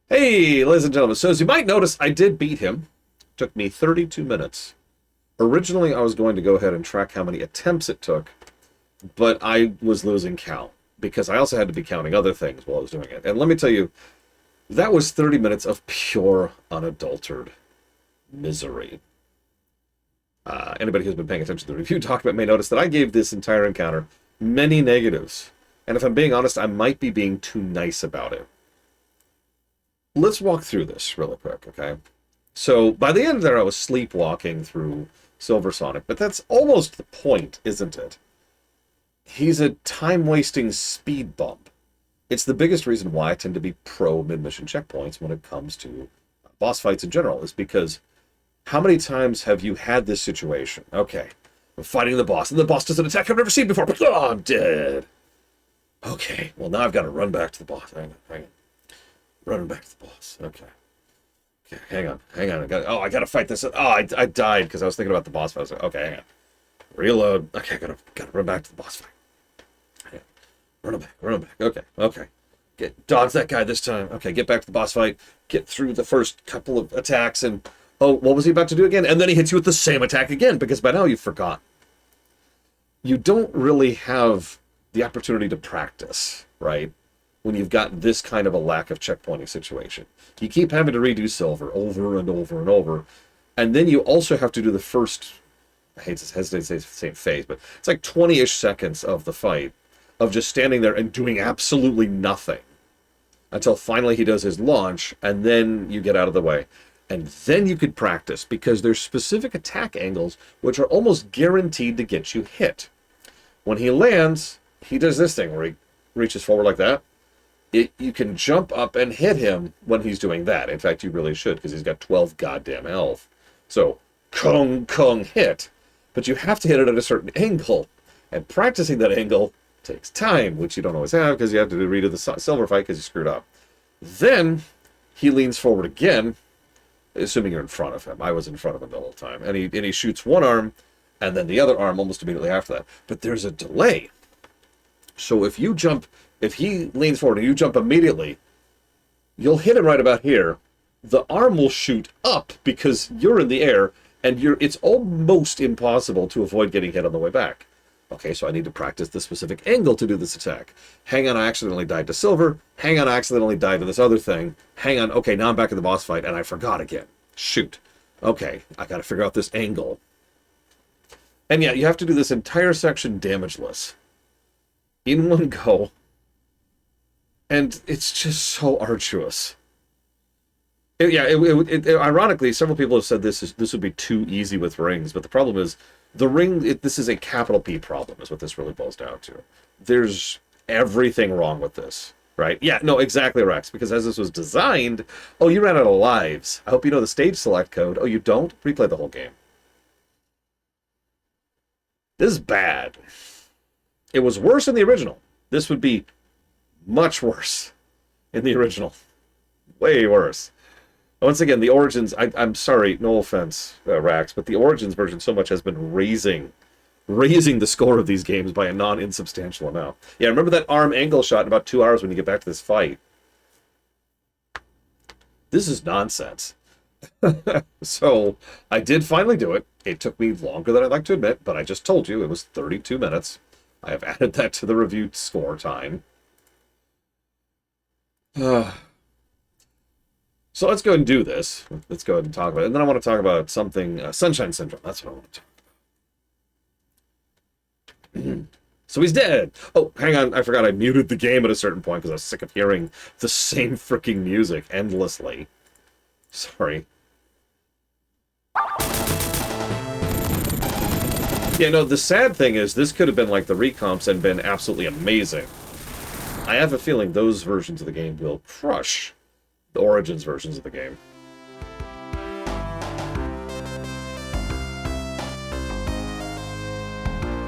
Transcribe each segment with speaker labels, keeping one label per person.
Speaker 1: Hey, ladies and gentlemen. So as you might notice, I did beat him. Took me 32 minutes. Originally, I was going to go ahead and track how many attempts it took, but I was losing count because I also had to be counting other things while I was doing it. And let me tell you, that was 30 minutes of pure, unadulterated misery. Anybody who's been paying attention to the review document may notice that I gave this entire encounter many negatives. And if I'm being honest, I might be being too nice about it. Let's walk through this really quick, okay? So by the end there, I was sleepwalking through Silver Sonic, but that's almost the point, isn't it? He's a time-wasting speed bump. It's the biggest reason why I tend to be pro mid-mission checkpoints when it comes to boss fights in general, is because how many times have you had this situation? Okay, I'm fighting the boss, and the boss does an attack I've never seen before, but oh, I'm dead. Okay, well now I've got to run back to the boss. Hang on. Running back to the boss. Okay. Okay, hang on. I gotta fight this. Oh, I died because I was thinking about the boss fight. I was like, okay, hang on. Reload. Okay, gotta run back to the boss fight. Hang on. Run back. Okay. Dodge that guy this time. Okay, get back to the boss fight. Get through the first couple of attacks and oh, what was he about to do again? And then he hits you with the same attack again because by now you've forgotten. You don't really have the opportunity to practice, right? When you've got this kind of a lack of checkpointing situation. You keep having to redo Silver over and over and over. And then you also have to do the first, I hesitate to say the same phase, but it's like 20-ish seconds of the fight of just standing there and doing absolutely nothing until finally he does his launch, and then you get out of the way. And then you could practice, because there's specific attack angles which are almost guaranteed to get you hit. When he lands, he does this thing where he reaches forward like that. You can jump up and hit him when he's doing that. In fact, you really should, because he's got 12 goddamn health. So, kung hit. But you have to hit it at a certain angle. And practicing that angle takes time, which you don't always have, because you have to redo the silver fight because you screwed up. Then, he leans forward again, assuming you're in front of him. I was in front of him the whole time. And he shoots one arm, and then the other arm almost immediately after that. But there's a delay. So if he leans forward and you jump immediately, you'll hit him right about here. The arm will shoot up because you're in the air, and it's almost impossible to avoid getting hit on the way back. Okay, so I need to practice the specific angle to do this attack. Hang on, I accidentally died to Silver. Hang on, I accidentally died to this other thing. Hang on, okay, now I'm back in the boss fight, and I forgot again. Shoot. Okay, I gotta figure out this angle. And yeah, you have to do this entire section damageless. In one go. And it's just so arduous. Ironically, several people have said this would be too easy with rings, but the problem is, this is a capital P problem, is what this really boils down to. There's everything wrong with this, right? Yeah, no, exactly, Rex, because as this was designed, oh, you ran out of lives. I hope you know the stage select code. Oh, you don't? Replay the whole game. This is bad. It was worse in the original. This would be much worse in the original. Way worse. Once again, the Origins, I'm sorry, no offense, Rax, but the Origins version so much has been raising the score of these games by a non-insubstantial amount. Yeah, remember that arm angle shot in about 2 hours when you get back to this fight? This is nonsense. So, I did finally do it. It took me longer than I'd like to admit, but I just told you it was 32 minutes. I have added that to the review score time. So let's go ahead and do this. Let's go ahead and talk about it. And then I want to talk about something, Sunshine Syndrome. That's what I want to talk about. So he's dead. Oh, hang on. I forgot I muted the game at a certain point because I was sick of hearing the same freaking music endlessly. Sorry. Yeah, no, the sad thing is this could have been like the recomps and been absolutely amazing. I have a feeling those versions of the game will crush the Origins versions of the game.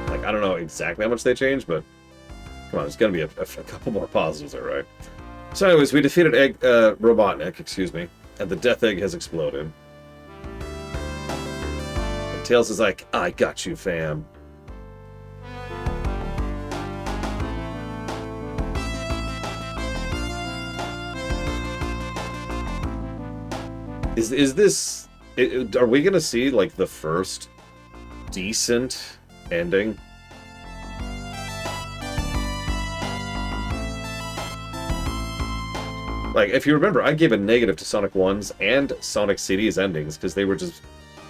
Speaker 1: Like, I don't know exactly how much they changed, but come on, it's gonna be a couple more positives there, right? So anyways, we defeated Robotnik, excuse me, and the Death Egg has exploded. And Tails is like, I got you, fam. Is this... Are we gonna see, like, the first decent ending? Like, if you remember, I gave a negative to Sonic 1's and Sonic CD's endings because they were just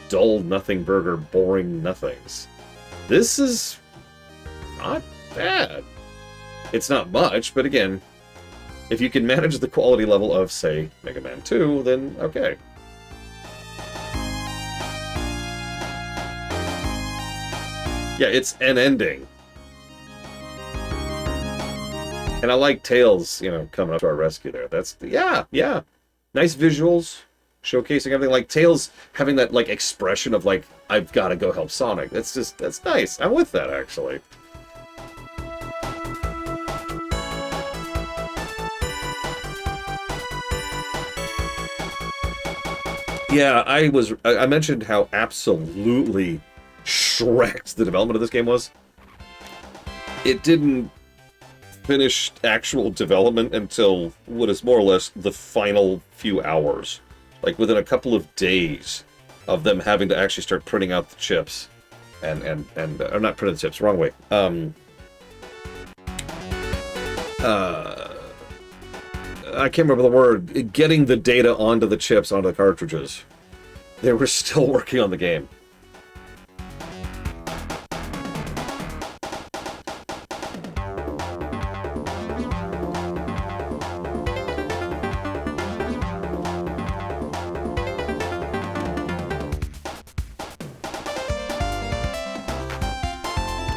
Speaker 1: dull, nothing burger, boring nothings. This is not bad. It's not much, but again, if you can manage the quality level of, say, Mega Man 2, then okay. Yeah, it's an ending. And I like Tails, you know, coming up to our rescue there. That's, yeah. Nice visuals, showcasing everything. Like, Tails having that, like, expression of, like, I've got to go help Sonic. That's nice. I'm with that, actually. Yeah, I mentioned how absolutely shreked the development of this game was. It didn't finish actual development until what is more or less the final few hours. Like within a couple of days of them having to actually start printing out the chips. Or not printing the chips, wrong way. I can't remember the word. Getting the data onto the chips, onto the cartridges. They were still working on the game.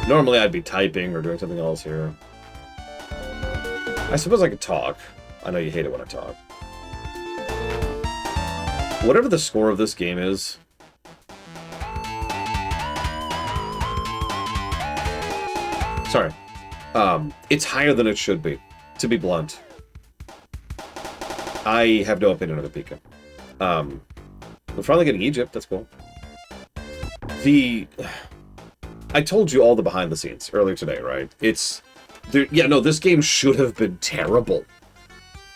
Speaker 1: Normally I'd be typing or doing something else here. I suppose I could talk. I know you hate it when I talk. Whatever the score of this game is... Sorry. It's higher than it should be, to be blunt. I have no opinion on the Pika. We're finally getting Egypt, that's cool. I told you all the behind the scenes earlier today, right? Yeah, no, this game should have been terrible.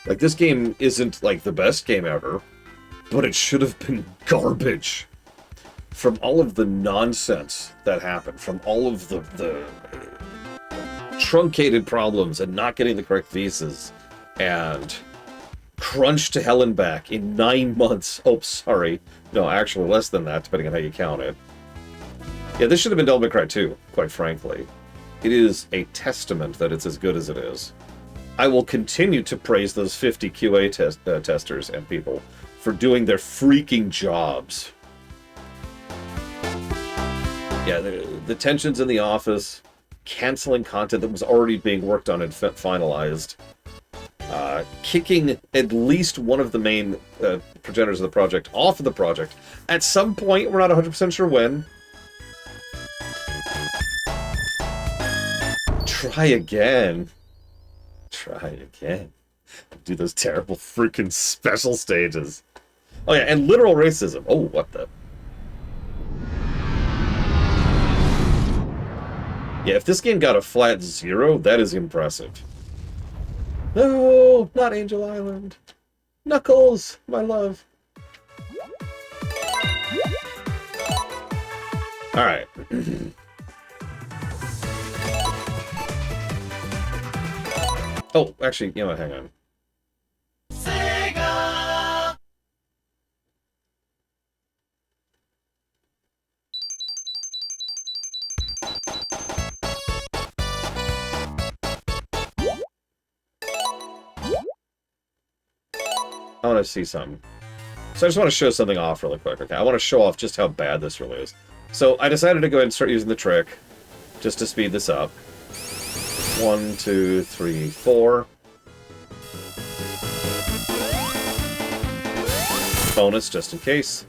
Speaker 1: Like, this game isn't, like, the best game ever, but it should have been garbage. From all of the nonsense that happened, from all of the truncated problems and not getting the correct visas, and crunch to hell and back in 9 months. Oh, sorry. No, actually less than that, depending on how you count it. Yeah, this should have been Devil May Cry 2, quite frankly. It is a testament that it's as good as it is. I will continue to praise those 50 QA testers and people for doing their freaking jobs. Yeah, the tensions in the office, canceling content that was already being worked on and finalized, kicking at least one of the main progenitors of the project off of the project. At some point, we're not 100% sure when. Try again. Try again. Do those terrible freaking special stages. Oh yeah, and literal racism. Oh, what the... Yeah, if this game got a flat 0, that is impressive. No, not Angel Island. Knuckles, my love. Alright. Oh, actually, you know what, hang on. Sega! I want to see something. So I just want to show something off really quick, okay? I want to show off just how bad this really is. So I decided to go ahead and start using the trick, just to speed this up. 1, 2, 3, 4. Bonus, just in case.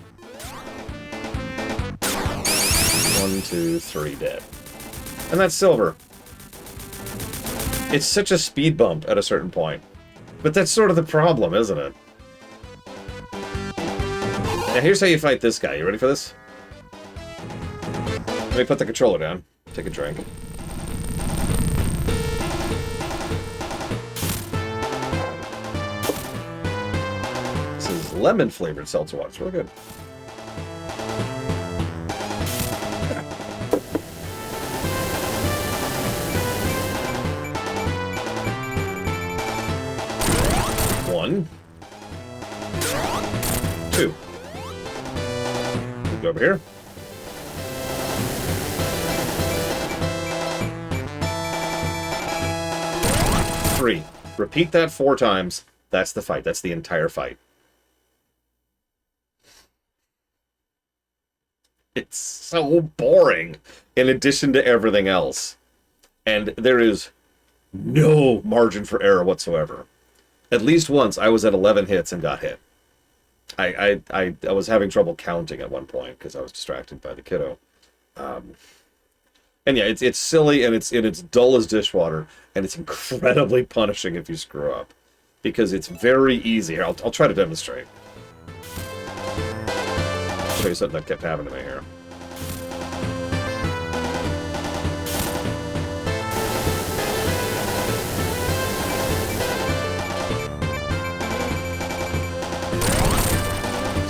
Speaker 1: 1, 2, 3, dead. And that's silver. It's such a speed bump at a certain point. But that's sort of the problem, isn't it? Now here's how you fight this guy. You ready for this? Let me put the controller down. Take a drink. This is lemon-flavored seltzer water. It's really good. One. Two. Move over here. Three. Repeat that 4 times. That's the fight. That's the entire fight. It's so boring in addition to everything else. And there is no margin for error whatsoever. At least once I was at 11 hits and got hit. I was having trouble counting at one point because I was distracted by the kiddo. And yeah, it's silly and it's dull as dishwater, and it's incredibly punishing if you screw up. Because it's very easy. Here, I'll try to demonstrate. I'll show you something that kept happening to me here.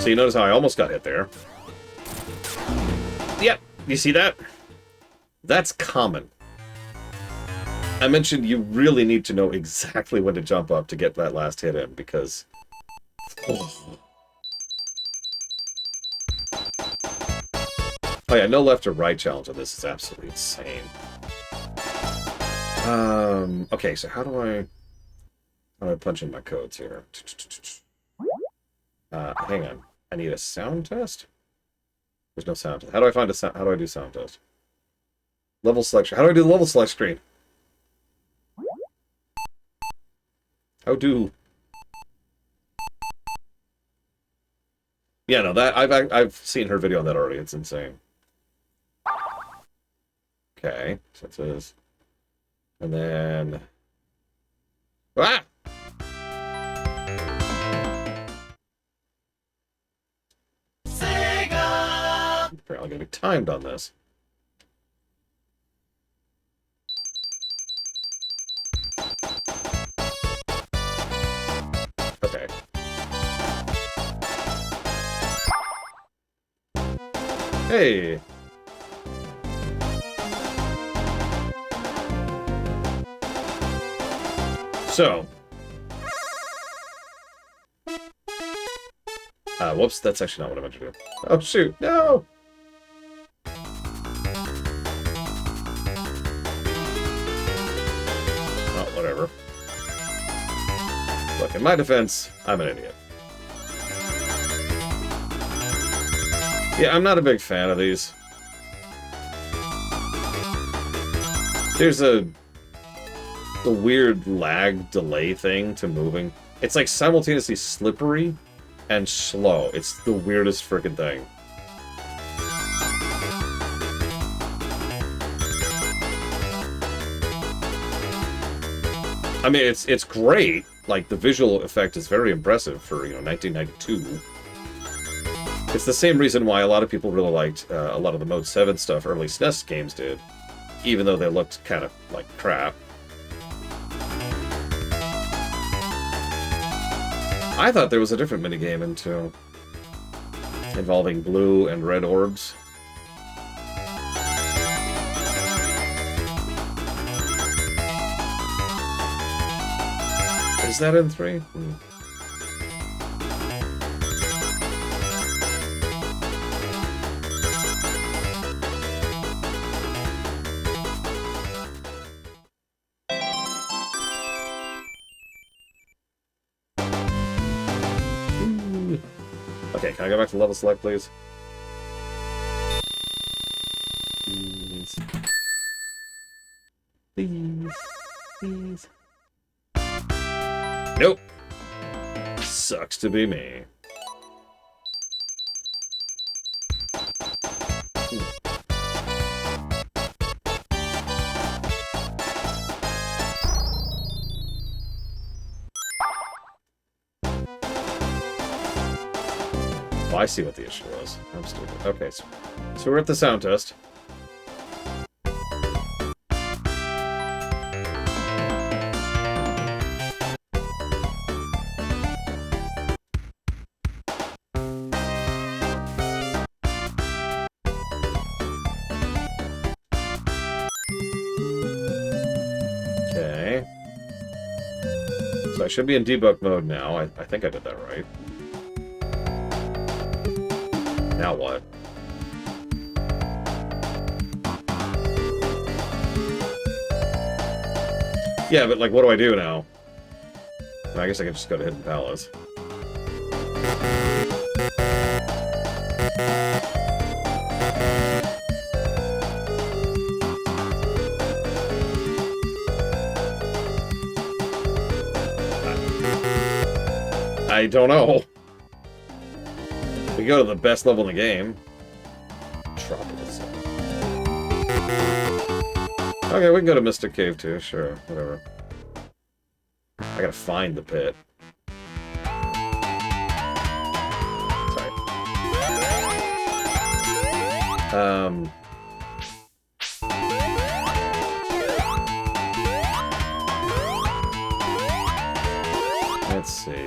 Speaker 1: So you notice how I almost got hit there. Yep, you see that? That's common. I mentioned you really need to know exactly when to jump up to get that last hit in, because... Oh yeah, no left or right challenge on this is absolutely insane. Okay, so how do I punch in my codes here? Hang on. I need a sound test? There's no sound test. How do I find a sound? How do I do sound test? Level selection. How do I do the level select screen? How do... Yeah, no, that I've seen her video on that already. It's insane. Okay, so it says, and then ah. Sega! Apparently gonna be timed on this. Okay. Hey. So. Whoops, that's actually not what I meant to do. Oh, shoot, no! Oh, whatever. Look, in my defense, I'm an idiot. Yeah, I'm not a big fan of these. There's a weird lag delay thing to moving. It's like simultaneously slippery and slow. It's the weirdest freaking thing. I mean, it's great. Like, the visual effect is very impressive for, 1992. It's the same reason why a lot of people really liked a lot of the Mode 7 stuff early SNES games did, even though they looked kind of like crap. I thought there was a different minigame involving blue and red orbs. Is that in 3? Okay, can I go back to level select, please? Please. Please. Please. Nope. Sucks to be me. Oh, I see what the issue was. I'm stupid. Okay, so we're at the sound test. I should be in debug mode now. I think I did that right. Now what? Yeah, but like, what do I do now? I guess I can just go to Hidden Palace. I don't know. We go to the best level in the game. Tropical Zone. Okay, we can go to Mystic Cave too. Sure, whatever. I gotta find the pit. Sorry. Let's see.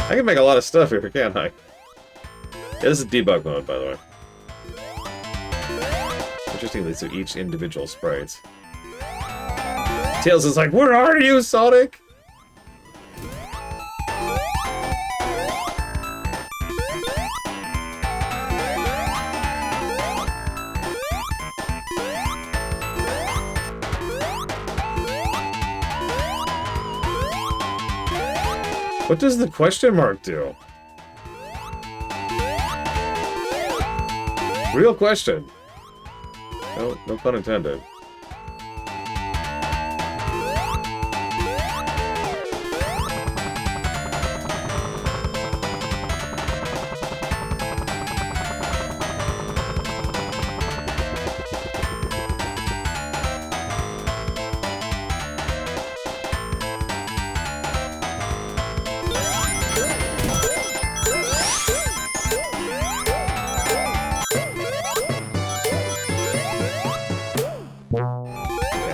Speaker 1: I can make a lot of stuff here, can't I? Yeah, this is debug mode, by the way. Interesting, these are each individual sprites. Tails is like, where are you, Sonic? What does the question mark do? Real question. No pun intended.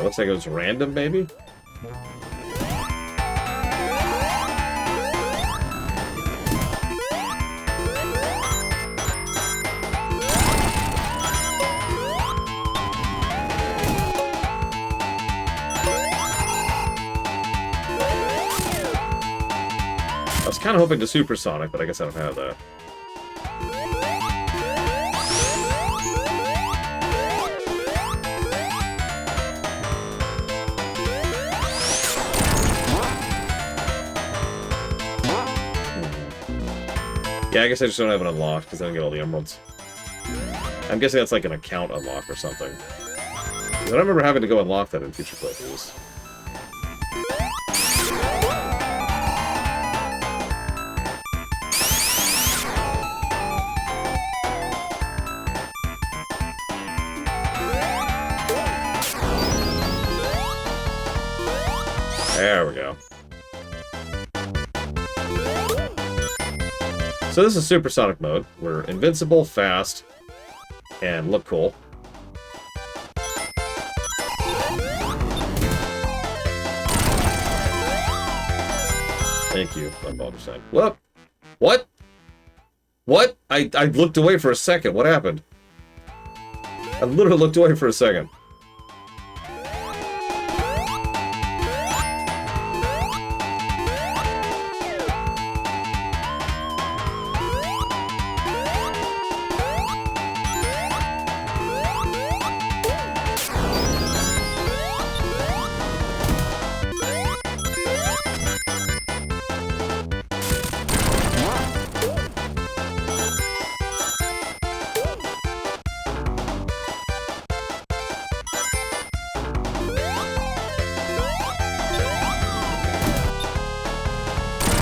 Speaker 1: Looks like it was random, maybe? I was kind of hoping to Supersonic, but I guess I don't have that. Yeah, I guess I just don't have it unlocked because I don't get all the emeralds. I'm guessing that's like an account unlock or something. I don't remember having to go unlock that in future playthroughs. There we go. So this is Supersonic mode. We're invincible, fast, and look cool. Thank you, Unbalderstein. Whoop! What? What? I looked away for a second. What happened? I literally looked away for a second.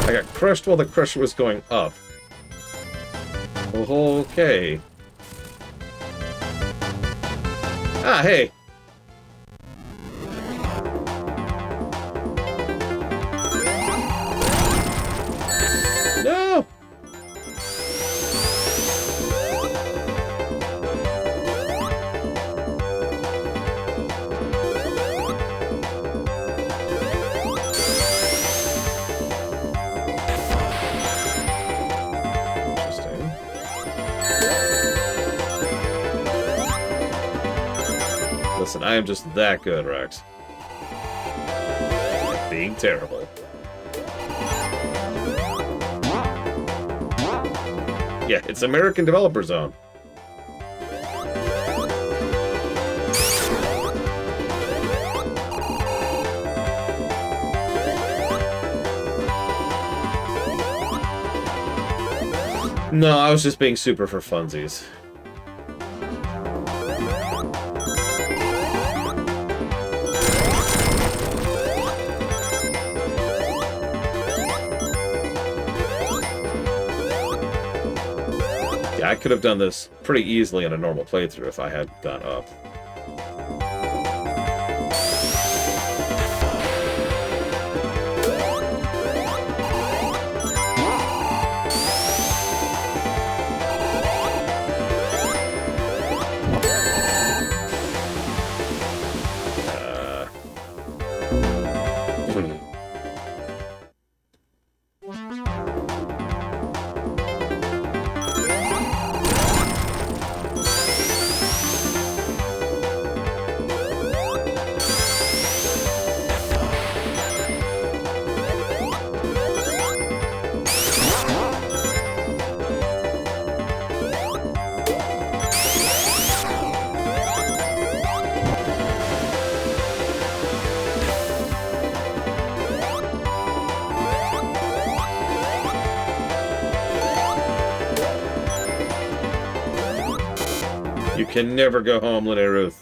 Speaker 1: I got crushed while the crusher was going up. Okay. Ah, hey! No! Listen, I am just that good, Rex. Being terrible. Yeah, it's American Developer Zone. No, I was just being super for funsies. Yeah, I could have done this pretty easily in a normal playthrough if I had gone up. You can never go home, Linnea Ruth.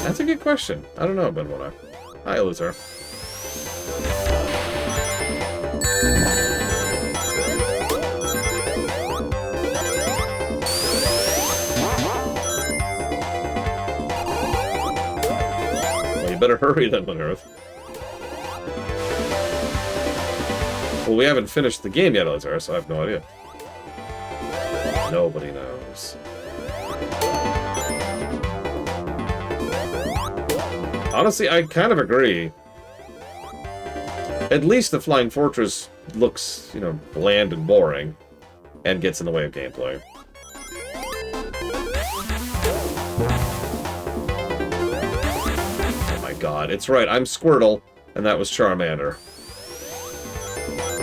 Speaker 1: That's a good question. I don't know, Benwona. Hi, loser. Better hurry then, Earth. Well, we haven't finished the game yet, Elizar, so I have no idea. Nobody knows. Honestly, I kind of agree. At least the Flying Fortress looks, you know, bland and boring, and gets in the way of gameplay. God, it's right, I'm Squirtle, and that was Charmander.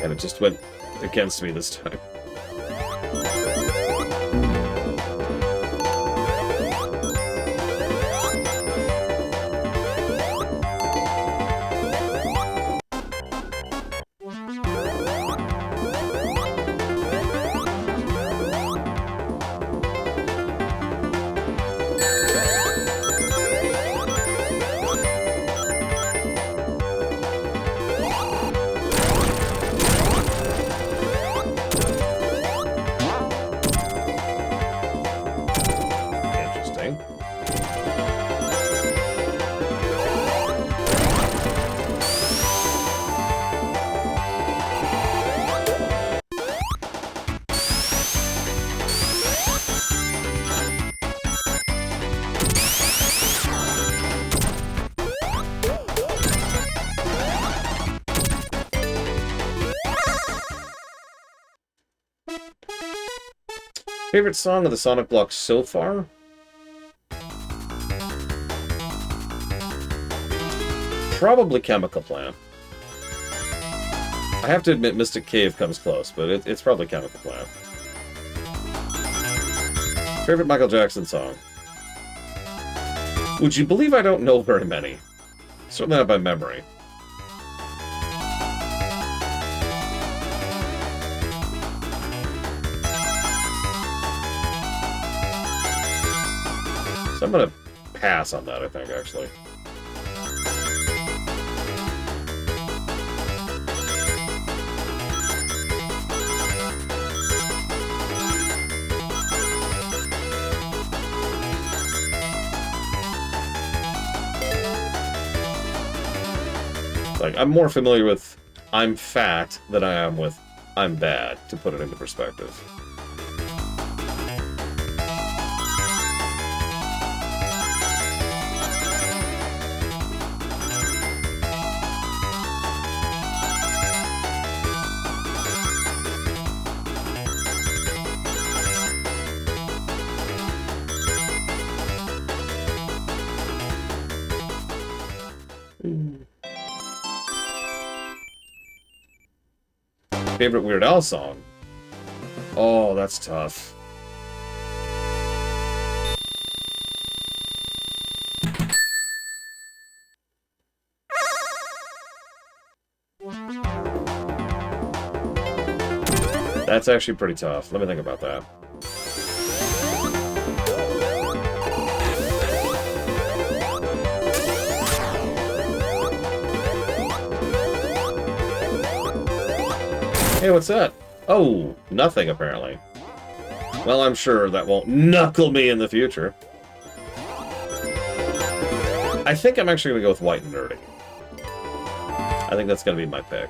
Speaker 1: And it just went against me this time. Favorite song of the Sonic Block so far? Probably Chemical Plant. I have to admit Mystic Cave comes close, but it's probably Chemical Plant. Favorite Michael Jackson song? Would you believe I don't know very many? Certainly not by memory. So I'm gonna pass on that, I think, actually. Like, I'm more familiar with I'm fat than I am with I'm bad, to put it into perspective. Favorite Weird Al song? Oh, that's tough. That's actually pretty tough. Let me think about that. Hey, what's that? Oh, nothing, apparently. Well, I'm sure that won't knuckle me in the future. I think I'm actually going to go with White and Nerdy. I think that's going to be my pick.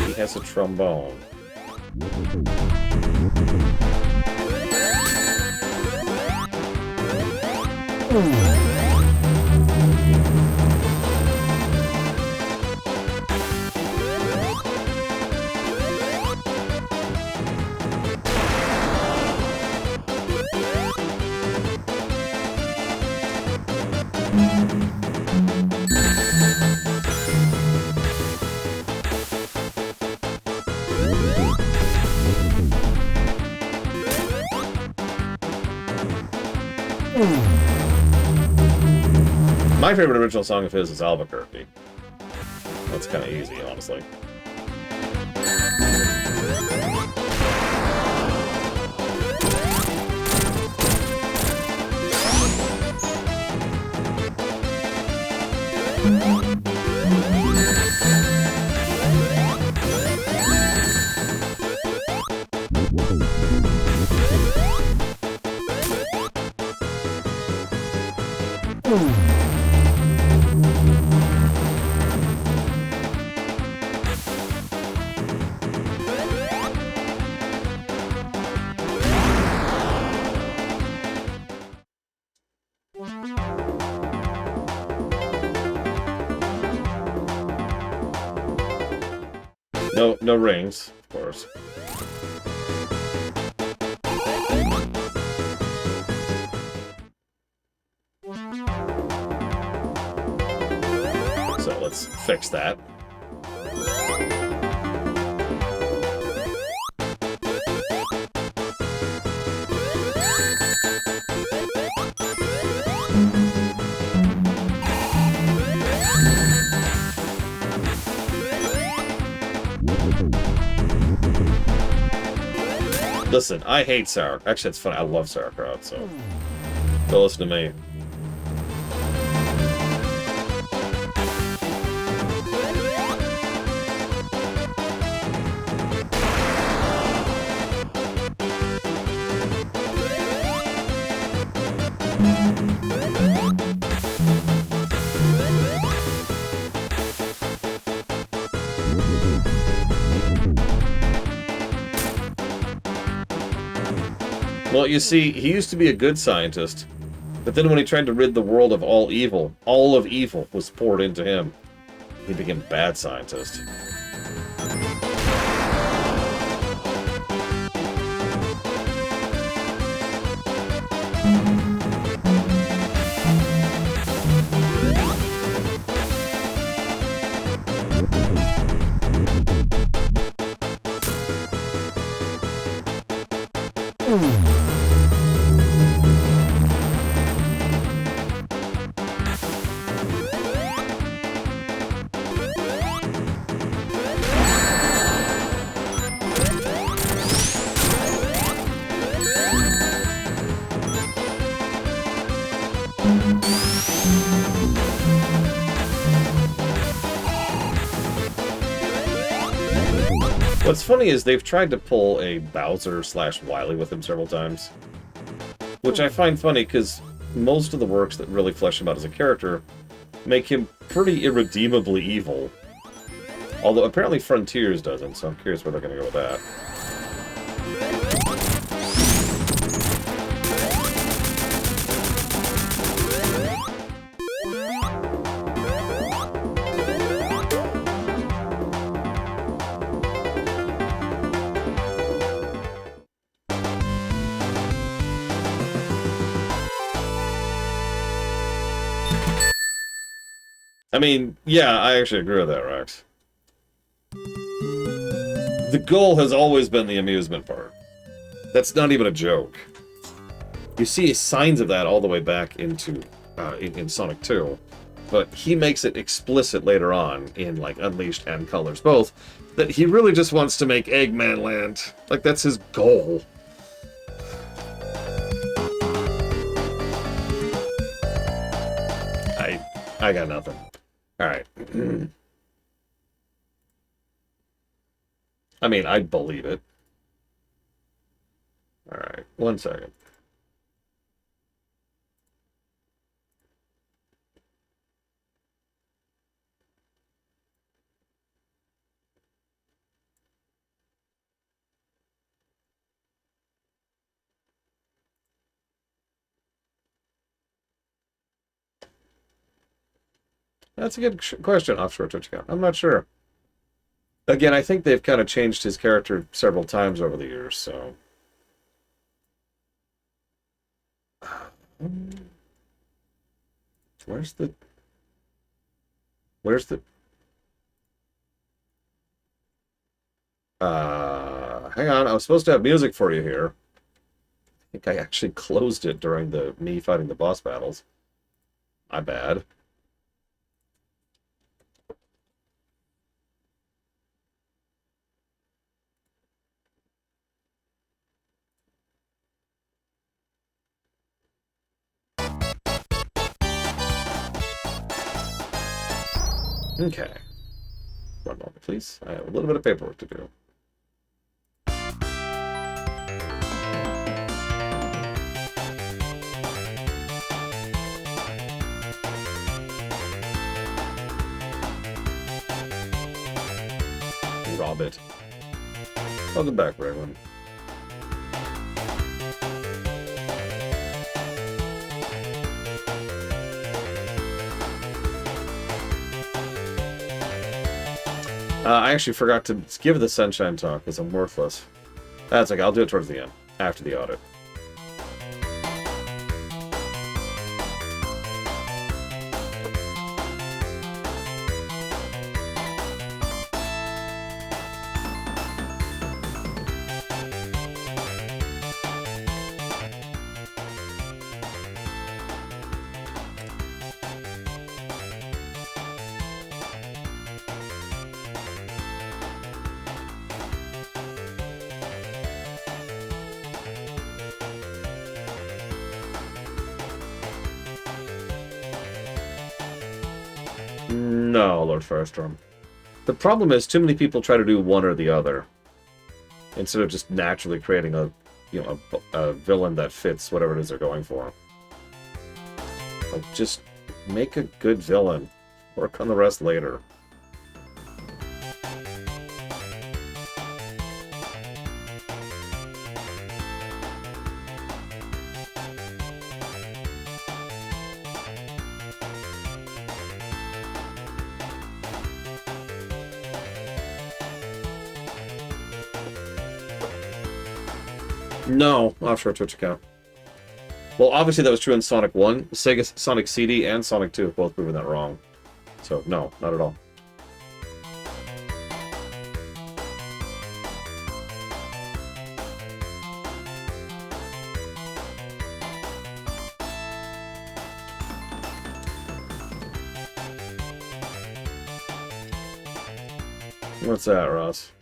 Speaker 1: He has a trombone. My favorite original song of his is Albuquerque. That's kind of easy, honestly. No rings, of course. So let's fix that. Listen, I hate sauerkraut. Actually, it's funny. I love sauerkraut, so don't listen to me. Well, you see, he used to be a good scientist, but then when he tried to rid the world of all of evil was poured into him. He became a bad scientist. What's funny is they've tried to pull a Bowser/Wily with him several times. Which I find funny because most of the works that really flesh him out as a character make him pretty irredeemably evil. Although apparently Frontiers doesn't, so I'm curious where they're going to go with that. I mean, yeah, I actually agree with that, Rex. The goal has always been the amusement part. That's not even a joke. You see signs of that all the way back into in Sonic 2, but he makes it explicit later on in like Unleashed and Colors both that he really just wants to make Eggman land. Like that's his goal. I got nothing. All right. I mean, I'd believe it. All right, 1 second. That's a good question, Offshore Twitch account. I'm not sure. Again, I think they've kind of changed his character several times over the years, so... Where's the... Where's the... Hang on, I was supposed to have music for you here. I think I actually closed it during the me fighting the boss battles. My bad. Okay. 1 moment, please. I have a little bit of paperwork to do. Rob it. Welcome back, Raymond. I actually forgot to give the Sunshine talk because I'm worthless. That's okay, I'll do it towards the end, after the audit. No, Lord Firestorm. The problem is too many people try to do one or the other instead of just naturally creating a villain that fits whatever it is they're going for. Like, just make a good villain. Work on the rest later. No, offshore Twitch account. Well, obviously that was true in Sonic 1. Sega Sonic CD and Sonic 2 have both proven that wrong. So, no, not at all. What's that, Ross?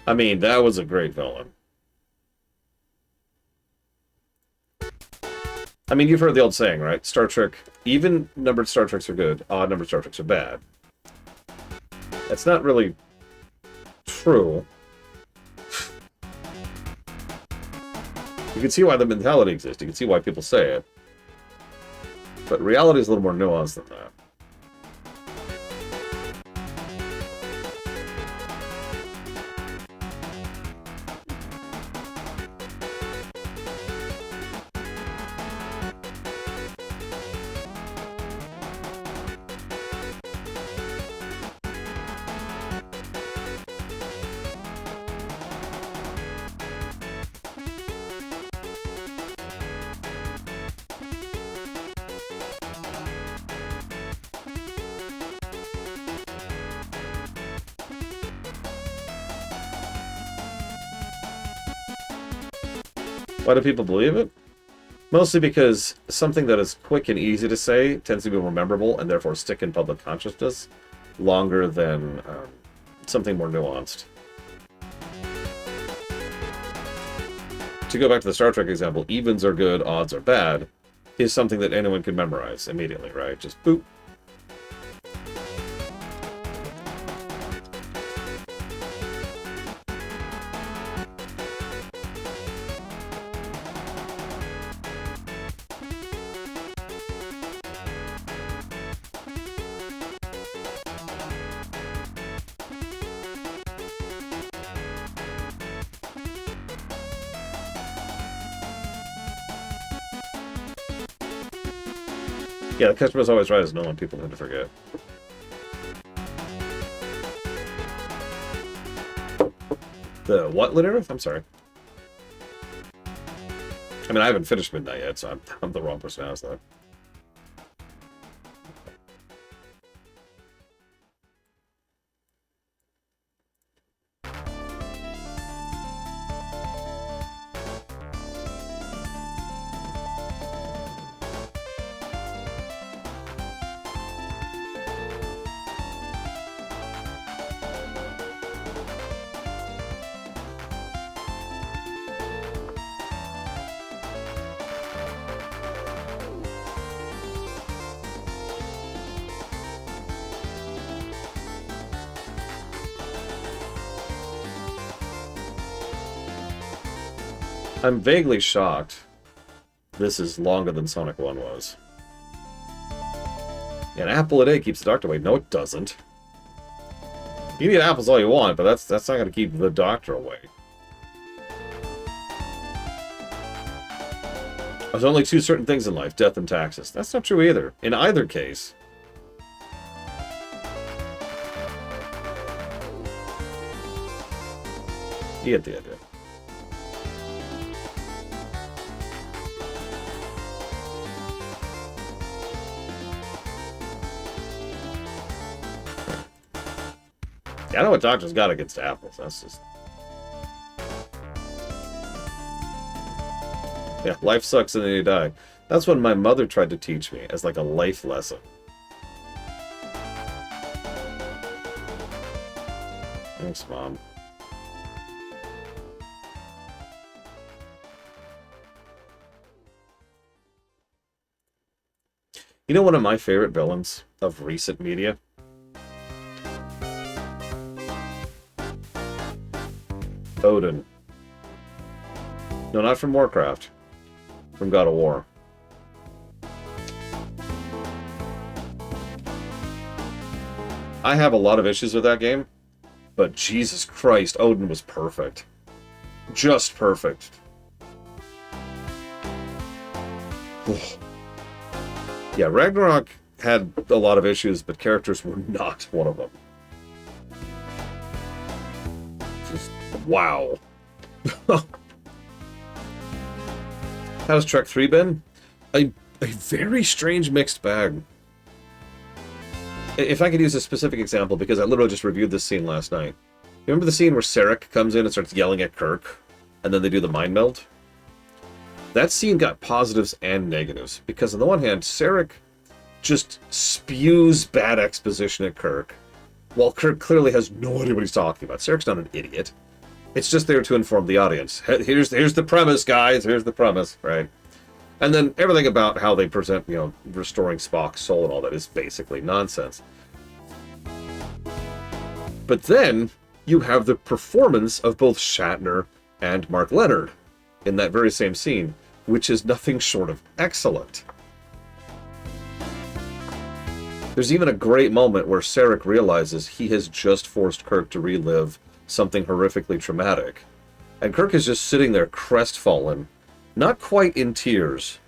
Speaker 1: I mean, that was a great villain. I mean, you've heard the old saying, right? Star Trek, even numbered Star Treks are good, odd numbered Star Treks are bad. That's not really true. You can see why the mentality exists. You can see why people say it. But reality is a little more nuanced than that. Why do people believe it? Mostly because something that is quick and easy to say tends to be more memorable and therefore stick in public consciousness longer than something more nuanced. To go back to the Star Trek example, evens are good, odds are bad, is something that anyone can memorize immediately, right? Just boop. Yeah, the customer's always right is no one people tend to forget. The what, linear? I'm sorry. I mean, I haven't finished Midnight yet, so I'm the wrong person to ask that. I'm vaguely shocked this is longer than Sonic 1 was. Yeah, an apple a day keeps the doctor away. No, it doesn't. You can eat apples all you want, but that's not going to keep the doctor away. There's only two certain things in life, death and taxes. That's not true either. In either case. You get the idea. I know what doctors got against apples. That's just... Yeah, life sucks and then you die. That's what my mother tried to teach me as like a life lesson. Thanks, Mom. You know one of my favorite villains of recent media? Odin. No, not from Warcraft. From God of War. I have a lot of issues with that game, but Jesus Christ, Odin was perfect. Just perfect. Yeah, Ragnarok had a lot of issues, but characters were not one of them. Just, wow. How's Trek 3 been? A very strange mixed bag. If I could use a specific example, because I literally just reviewed this scene last night. You remember the scene where Sarek comes in and starts yelling at Kirk, and then they do the mind meld? That scene got positives and negatives, because on the one hand, Sarek just spews bad exposition at Kirk, while Kirk clearly has no idea what he's talking about. Sarek's not an idiot. It's just there to inform the audience. Here's the premise, guys. Here's the premise, right? And then everything about how they present, you know, restoring Spock's soul and all that is basically nonsense. But then you have the performance of both Shatner and Mark Lenard in that very same scene, which is nothing short of excellent. There's even a great moment where Sarek realizes he has just forced Kirk to relive something horrifically traumatic. And Kirk is just sitting there crestfallen, not quite in tears.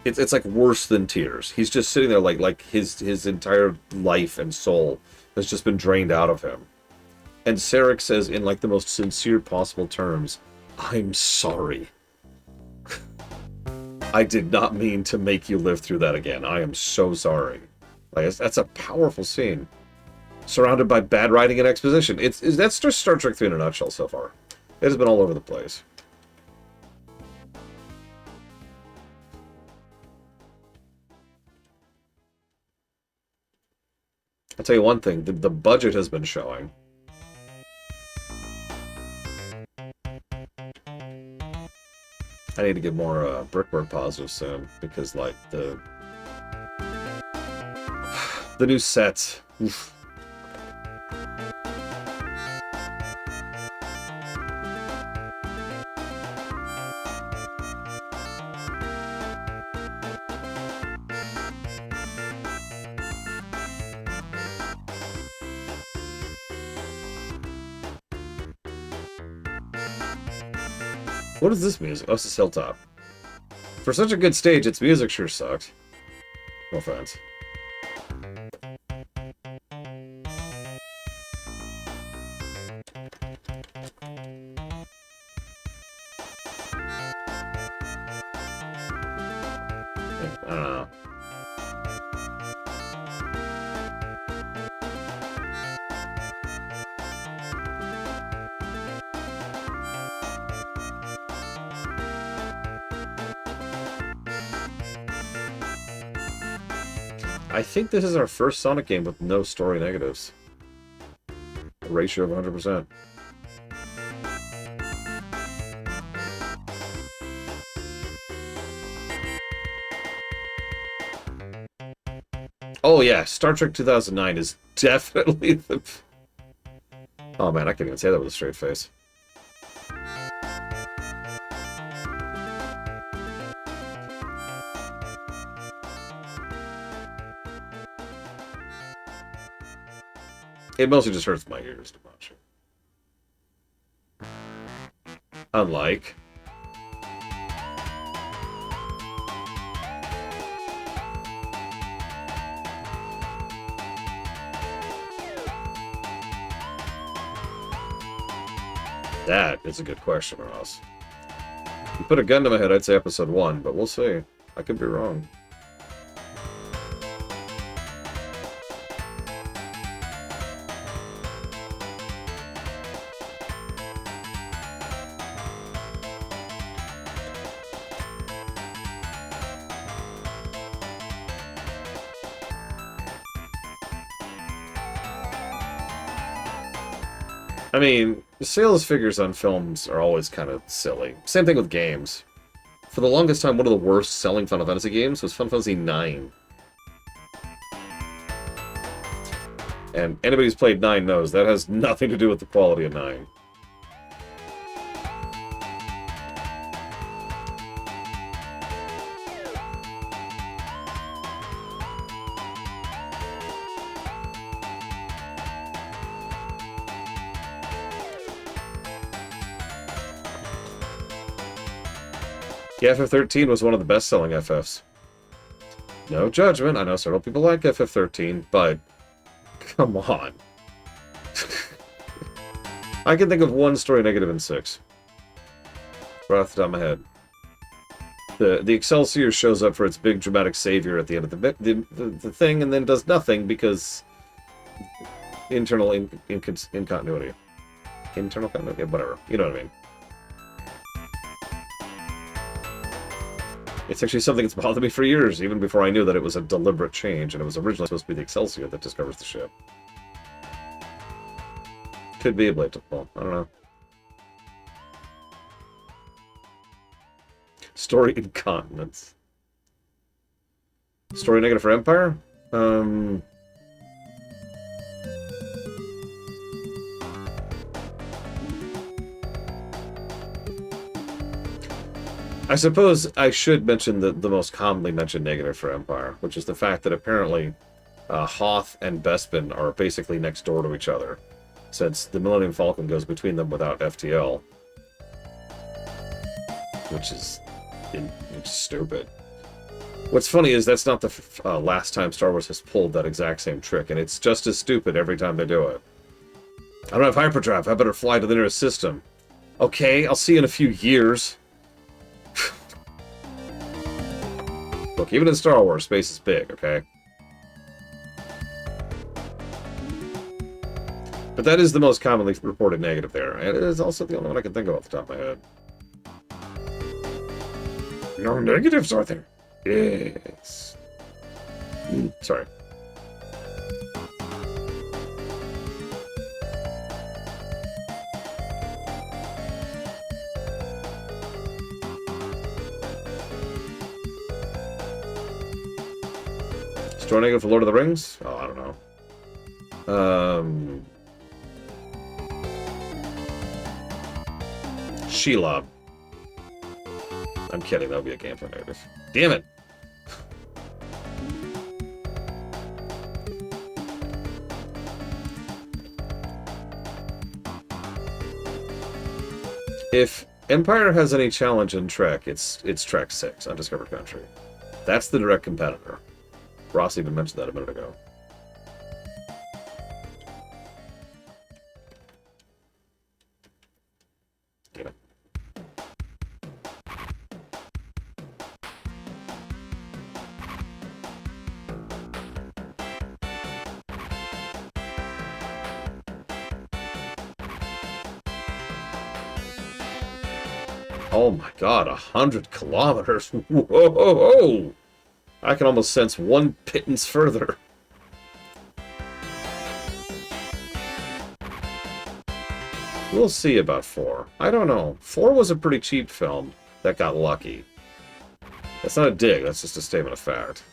Speaker 1: It's like worse than tears. He's just sitting there like his entire life and soul has just been drained out of him. And Sarek says in like the most sincere possible terms, "I'm sorry. I did not mean to make you live through that again. I am so sorry." Like that's a powerful scene. Surrounded by bad writing and exposition. That's just Star Trek 3 in a nutshell so far. It has been all over the place. I'll tell you one thing, the budget has been showing. I need to get more brickwork positives soon, because, like, the new sets. Oof. What is this music? Oh, it's this Hilltop. For such a good stage, its music sure sucked. No offense. I don't know. I think this is our first Sonic game with no story negatives. A ratio of 100%. Oh yeah, Star Trek 2009 is definitely the... Oh man, I can't even say that with a straight face. It mostly just hurts my ears to watch it. Unlike... That is a good question, Ross. If you put a gun to my head, I'd say episode 1, but we'll see. I could be wrong. I mean, sales figures on films are always kind of silly. Same thing with games. For the longest time, one of the worst selling Final Fantasy games was Final Fantasy IX. And anybody who's played 9 knows that has nothing to do with the quality of 9. The FF13 was one of the best-selling FFs. No judgment, I know several people like FF13, but come on. I can think of one story negative in 6. Right off the top of my head. The Excelsior shows up for its big dramatic savior at the end of the thing, and then does nothing because internal incontinuity. Internal continuity, whatever. You know what I mean. It's actually something that's bothered me for years, even before I knew that it was a deliberate change, and it was originally supposed to be the Excelsior that discovers the ship. Could be a blade to pull. I don't know. Story incontinence. Story negative for Empire? I suppose I should mention the most commonly mentioned negative for Empire, which is the fact that apparently Hoth and Bespin are basically next door to each other, since the Millennium Falcon goes between them without FTL. Which is stupid. What's funny is that's not the last time Star Wars has pulled that exact same trick, and it's just as stupid every time they do it. I don't have hyperdrive, I better fly to the nearest system. Okay, I'll see you in a few years. Look, even in Star Wars, space is big, okay? But that is the most commonly reported negative there, and it is also the only one I can think of off the top of my head. No negatives, are there? Yes. Sorry. Tornado for Lord of the Rings? Oh, I don't know. Shelob. I'm kidding, that'll be a game for native. Damn it! If Empire has any challenge in Trek, it's Trek 6, Undiscovered Country. That's the direct competitor. Ross even mentioned that a minute ago. You know. Oh my god, 100 kilometers! Whoa! I can almost sense one pittance further. We'll see about 4. I don't know. 4 was a pretty cheap film that got lucky. That's not a dig, that's just a statement of fact.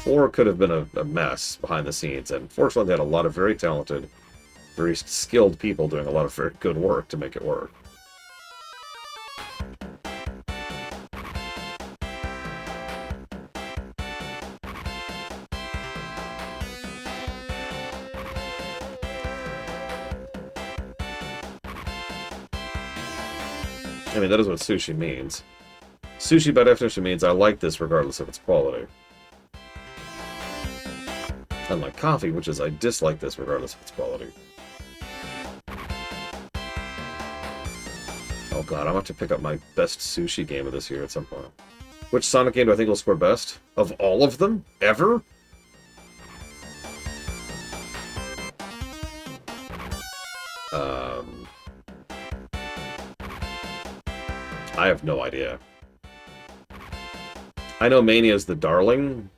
Speaker 1: 4 could have been a mess behind the scenes, and fortunately they had a lot of very talented, very skilled people doing a lot of very good work to make it work. I mean, that is what sushi means. Sushi, by definition, means I like this regardless of its quality. Unlike coffee, which is I dislike this regardless of its quality. Oh god, I'm gonna have to pick up my best sushi game of this year at some point. Which Sonic game do I think will score best? Of all of them? Ever? I have no idea. I know Mania's the darling.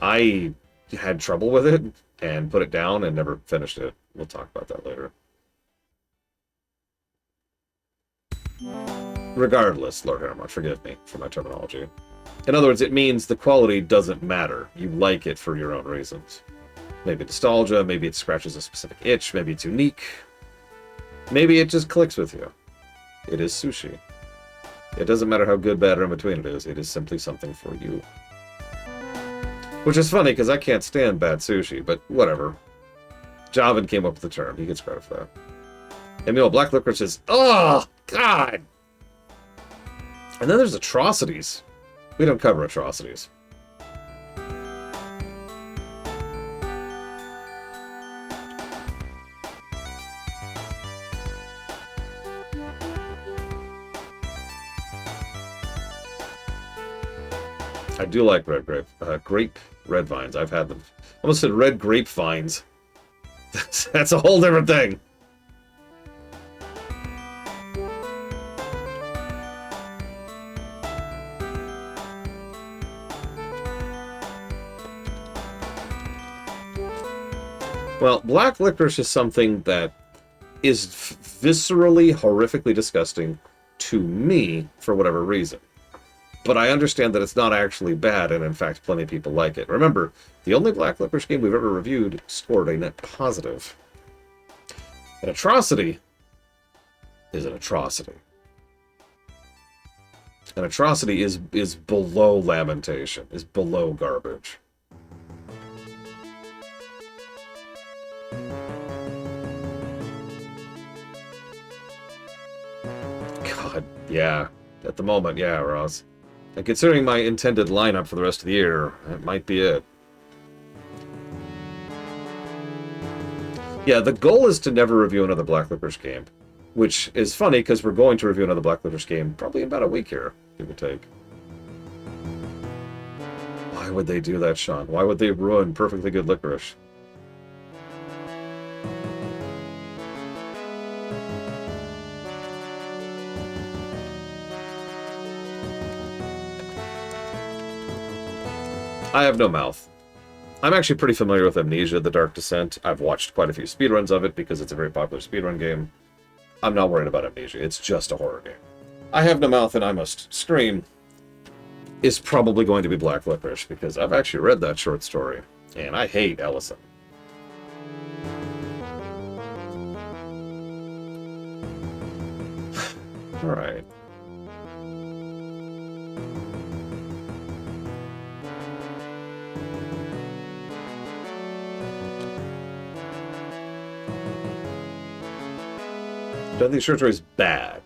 Speaker 1: I had trouble with it and put it down and never finished it. We'll talk about that later. Regardless, Lord Harriman, forgive me for my terminology. In other words, it means the quality doesn't matter. You like it for your own reasons. Maybe nostalgia, maybe it scratches a specific itch, maybe it's unique. Maybe it just clicks with you. It is sushi. It doesn't matter how good, bad, or in between it is simply something for you. Which is funny, because I can't stand bad sushi, but whatever. Javan came up with the term. He gets credit for that. And meanwhile, Black Licorice is, oh, God! And then there's atrocities. We don't cover atrocities. I do like red red vines. I've had them. I almost said red grapevines. That's a whole different thing. Well, black licorice is something that is viscerally, horrifically disgusting to me for whatever reason. But I understand that it's not actually bad, and in fact, plenty of people like it. Remember, the only black licorice game we've ever reviewed scored a net positive. An atrocity is an atrocity. An atrocity is below lamentation, is below garbage. God, yeah. At the moment, yeah, Ross. And considering my intended lineup for the rest of the year, that might be it. Yeah, the goal is to never review another Black Licorice game. Which is funny, because we're going to review another Black Licorice game probably in about a week here, give or take. Why would they do that, Sean? Why would they ruin perfectly good licorice? I have no mouth. I'm actually pretty familiar with Amnesia: The Dark Descent. I've watched quite a few speedruns of it because it's a very popular speedrun game. I'm not worried about Amnesia. It's just a horror game. I have no mouth and I must scream. is probably going to be Black Licorice, because I've actually read that short story, and I hate Ellison. All right. Don't think short story is bad.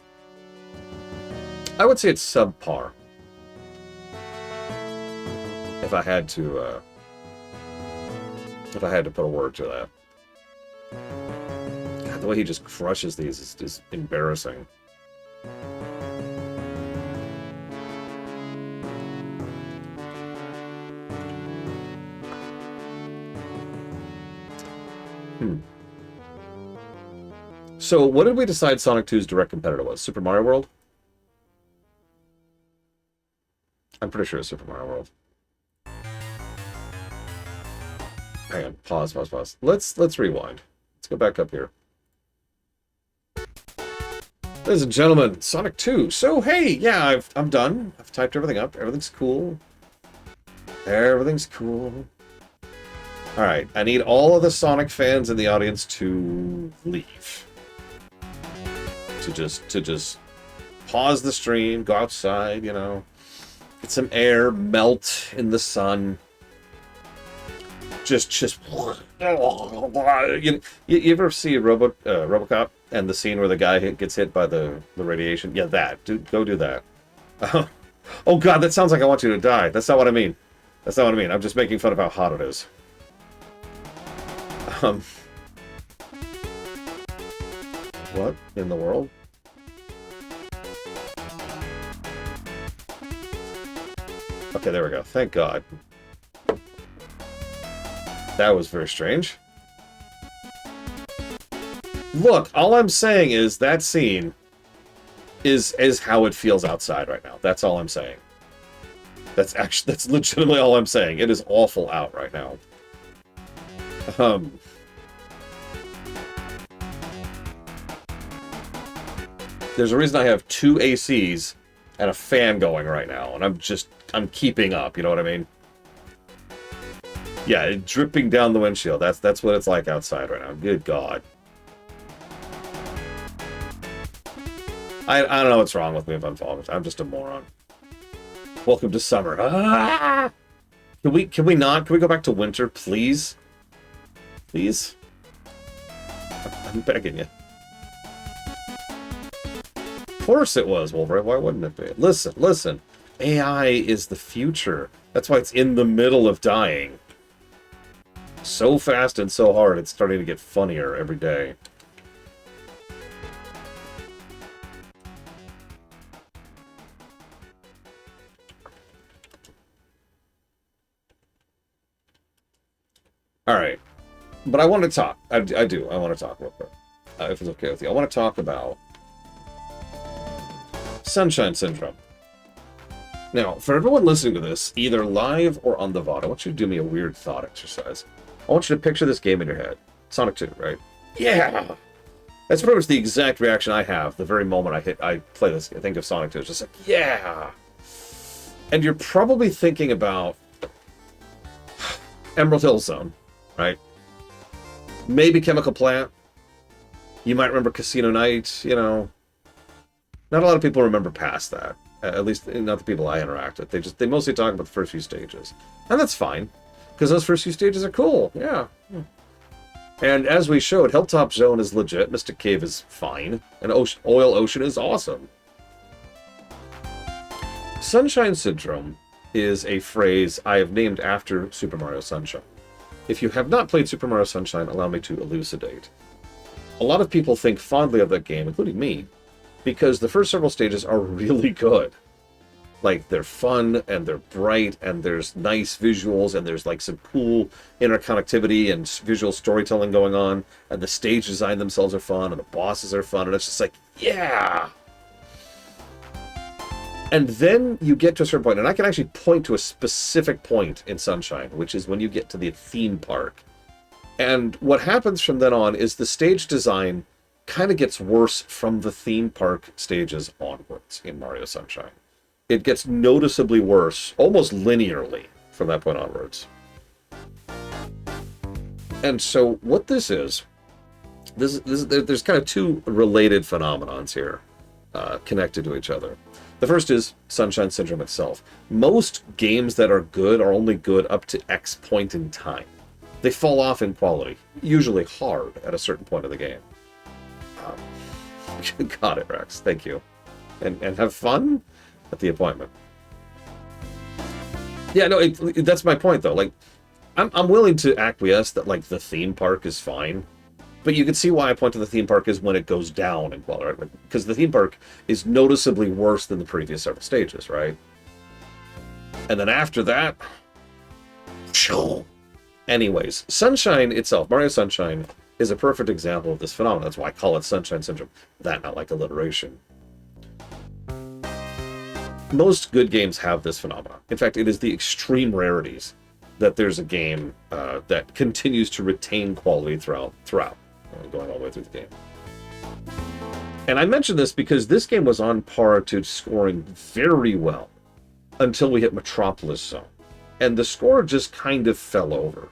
Speaker 1: I would say it's subpar. If I had to put a word to that. God, the way he just crushes these is embarrassing. So, what did we decide Sonic 2's direct competitor was? Super Mario World? I'm pretty sure it's Super Mario World. Hang on. Pause. Let's rewind. Let's go back up here. Ladies and gentlemen, Sonic 2. So, hey, yeah, I'm done. I've typed everything up. Everything's cool. Everything's cool. Alright, I need all of the Sonic fans in the audience to leave. To just pause the stream, go outside, you know, get some air, melt in the sun. Just you ever see RoboCop and the scene where the guy gets hit by the radiation? Yeah, that. Go do that. Oh God, that sounds like I want you to die. That's not what I mean. That's not what I mean. I'm just making fun of how hot it is. What in the world? Okay, there we go. Thank God. That was very strange. Look, all I'm saying is that scene is how it feels outside right now. That's all I'm saying. That's legitimately all I'm saying. It is awful out right now. There's a reason I have 2 ACs and a fan going right now, and I'm keeping up, you know what I mean? Yeah, dripping down the windshield. That's what it's like outside right now. Good God. I don't know what's wrong with me if I'm falling. I'm just a moron. Welcome to summer. Ah! Can we go back to winter, please? Please? I'm begging you. Of course it was, Wolverine. Why wouldn't it be? Listen. AI is the future. That's why it's in the middle of dying. So fast and so hard, it's starting to get funnier every day. Alright. But I want to talk. I do. I want to talk real quick. If it's okay with you. I want to talk about Sunshine Syndrome. Now, for everyone listening to this, either live or on the VOD, I want you to do me a weird thought exercise. I want you to picture this game in your head. Sonic 2, right? Yeah! That's pretty much the exact reaction I have the very moment I play this. I think of Sonic 2. It's just like, yeah! And you're probably thinking about Emerald Hill Zone, right? Maybe Chemical Plant. You might remember Casino Night, you know. Not a lot of people remember past that. At least not the people I interact with. They mostly talk about the first few stages. And that's fine. Because those first few stages are cool. Yeah. And as we showed, Hilltop Zone is legit. Mystic Cave is fine. And Oil Ocean is awesome. Sunshine Syndrome is a phrase I have named after Super Mario Sunshine. If you have not played Super Mario Sunshine, allow me to elucidate. A lot of people think fondly of that game, including me, because the first several stages are really good. Like, they're fun, and they're bright, and there's nice visuals, and there's, like, some cool interconnectivity and visual storytelling going on, and the stage design themselves are fun, and the bosses are fun, and it's just like, yeah! And then you get to a certain point, and I can actually point to a specific point in Sunshine, which is when you get to the theme park. And what happens from then on is the stage design kind of gets worse from the theme park stages onwards in Mario Sunshine. it gets noticeably worse, almost linearly, from that point onwards. And so what this is there's kind of two related phenomenons here, connected to each other. The first is Sunshine Syndrome itself. Most games that are good are only good up to X point in time. They fall off in quality, usually hard at a certain point of the game. Got it, Rex. Thank you. And have fun at the appointment. Yeah, no, that's my point, though. Like, I'm willing to acquiesce that, like, the theme park is fine. But you can see why I point to the theme park is when it goes down in quality, right? Because the theme park is noticeably worse than the previous several stages, right? And then after that... Anyways, Sunshine itself, Mario Sunshine, is a perfect example of this phenomenon. That's why I call it Sunshine Syndrome. That, not like alliteration. Most good games have this phenomenon. In fact, it is the extreme rarities that there's a game that continues to retain quality throughout, going all the way through the game. And I mention this because this game was on par to scoring very well until we hit Metropolis Zone. And the score just kind of fell over.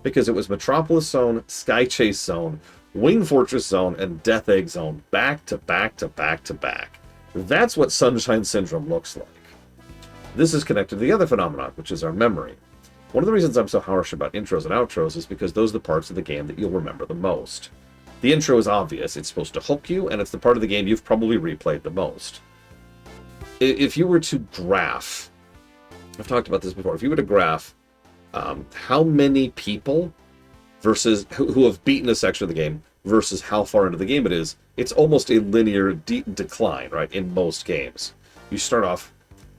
Speaker 1: Because it was Metropolis Zone, Sky Chase Zone, Wing Fortress Zone, and Death Egg Zone back to back to back to back. That's what Sunshine Syndrome looks like. This is connected to the other phenomenon, which is our memory. One of the reasons I'm so harsh about intros and outros is because those are the parts of the game that you'll remember the most. The intro is obvious. It's supposed to hook you, and it's the part of the game you've probably replayed the most. If you were to graph... I've talked about this before. If you were to graph how many people versus who have beaten a section of the game versus how far into the game it is, it's almost a linear decline, right, in most games. You start off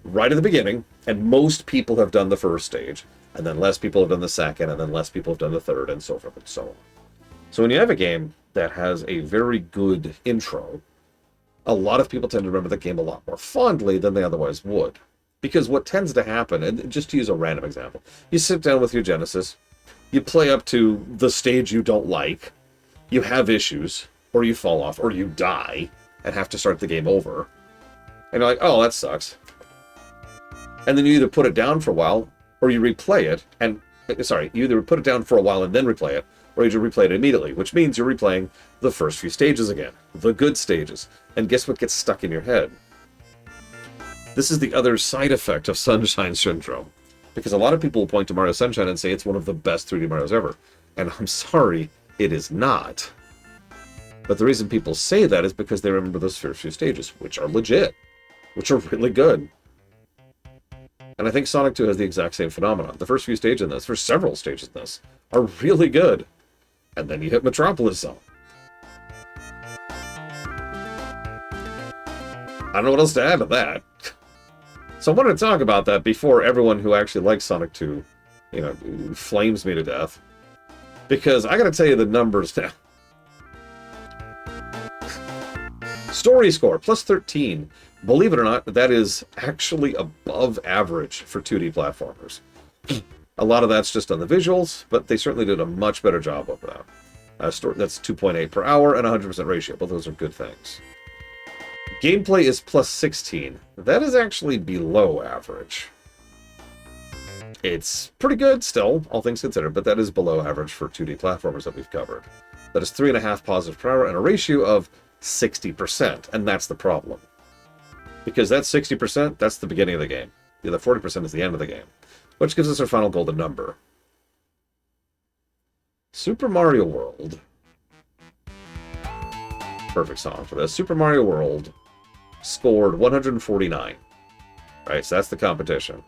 Speaker 1: right at the beginning, and most people have done the first stage, and then less people have done the second, and then less people have done the third, and so forth and so on. So when you have a game that has a very good intro, a lot of people tend to remember the game a lot more fondly than they otherwise would. Because what tends to happen, and just to use a random example, you sit down with your Genesis, you play up to the stage you don't like, you have issues, or you fall off, or you die, and have to start the game over. And you're like, oh, that sucks. And then you either put it down for a while, or you replay it, and... Sorry, you either put it down for a while and then replay it, or you just replay it immediately, which means you're replaying the first few stages again. The good stages. And guess what gets stuck in your head? This is the other side effect of Sunshine Syndrome. Because a lot of people will point to Mario Sunshine and say it's one of the best 3D Marios ever. And I'm sorry, it is not. But the reason people say that is because they remember those first few stages, which are legit. Which are really good. And I think Sonic 2 has the exact same phenomenon. The first few stages in this, for several stages in this, are really good. And then you hit Metropolis Zone. I don't know what else to add to that. So I wanted to talk about that before everyone who actually likes Sonic 2, flames me to death. Because I gotta tell you the numbers now. Story score, plus 13. Believe it or not, that is actually above average for 2D platformers. A lot of that's just on the visuals, but they certainly did a much better job of that. That's 2.8 per hour and 100% ratio. Both those are good things. Gameplay is plus 16. That is actually below average. It's pretty good still, all things considered, but that is below average for 2D platformers that we've covered. That is 3.5 positives per hour and a ratio of 60%, and that's the problem. Because that 60%, that's the beginning of the game. The other 40% is the end of the game. Which gives us our final golden number. Super Mario World. Perfect song for this. Super Mario World scored 149. Right, so that's the competition.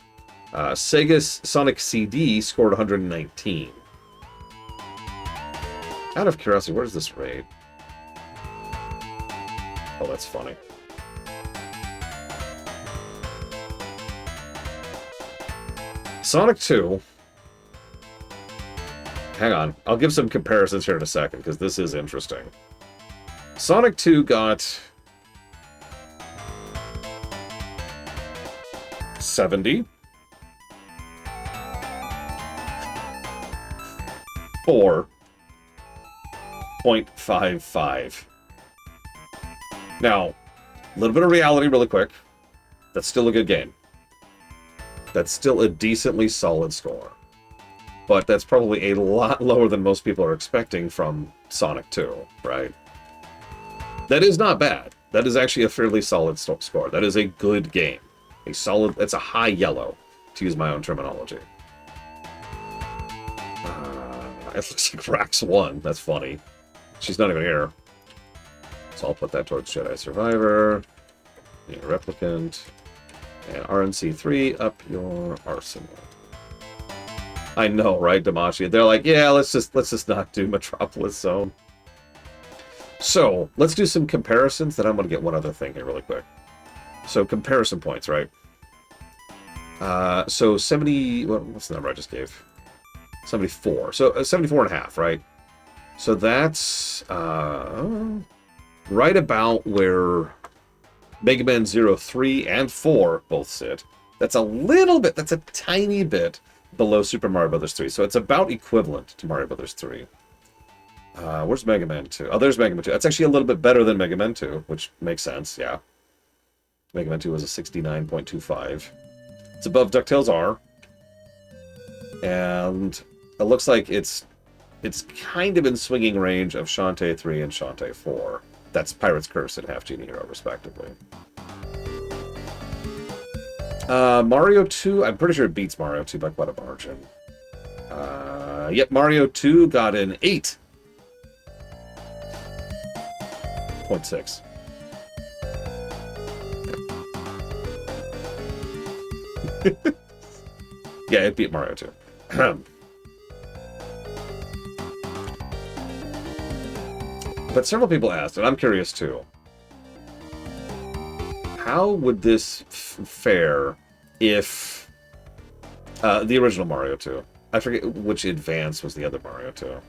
Speaker 1: Sega's Sonic CD scored 119. Out of curiosity, where's this rate? Oh, that's funny. Sonic 2... Hang on, I'll give some comparisons here in a second, because this is interesting. Sonic 2 got... 70. 4.55. Now, a little bit of reality really quick. That's still a good game. That's still a decently solid score. But that's probably a lot lower than most people are expecting from Sonic 2, right? That is not bad. That is actually a fairly solid score. That is a good game. It's a high yellow, to use my own terminology. It looks like Rax won. That's funny. She's not even here. So I'll put that towards Jedi Survivor, the Replicant, and RNC3 up your arsenal. I know, right, Damashi? They're like, yeah, let's just not do Metropolis Zone. So let's do some comparisons. Then I'm going to get one other thing here really quick. So comparison points, right? So 70. What's the number I just gave? 74. So 74 and a half, right? So that's right about where Mega Man 0, 3, and 4 both sit. That's a little bit, that's a tiny bit below Super Mario Bros. 3. So it's about equivalent to Mario Bros. 3. Where's Mega Man 2? Oh, there's Mega Man 2. That's actually a little bit better than Mega Man 2, which makes sense, yeah. Mega Man 2 was a 69.25. It's above DuckTales R. And it looks like it's kind of in swinging range of Shantae 3 and Shantae 4. That's Pirate's Curse and Half Genie Hero, respectively. Mario 2, I'm pretty sure it beats Mario 2 by quite a margin. Yep, Mario 2 got an 8.6. Yeah, it beat Mario 2. But several people asked, and I'm curious too, how would this fare if the original Mario 2, I forget which Advance was the other Mario 2,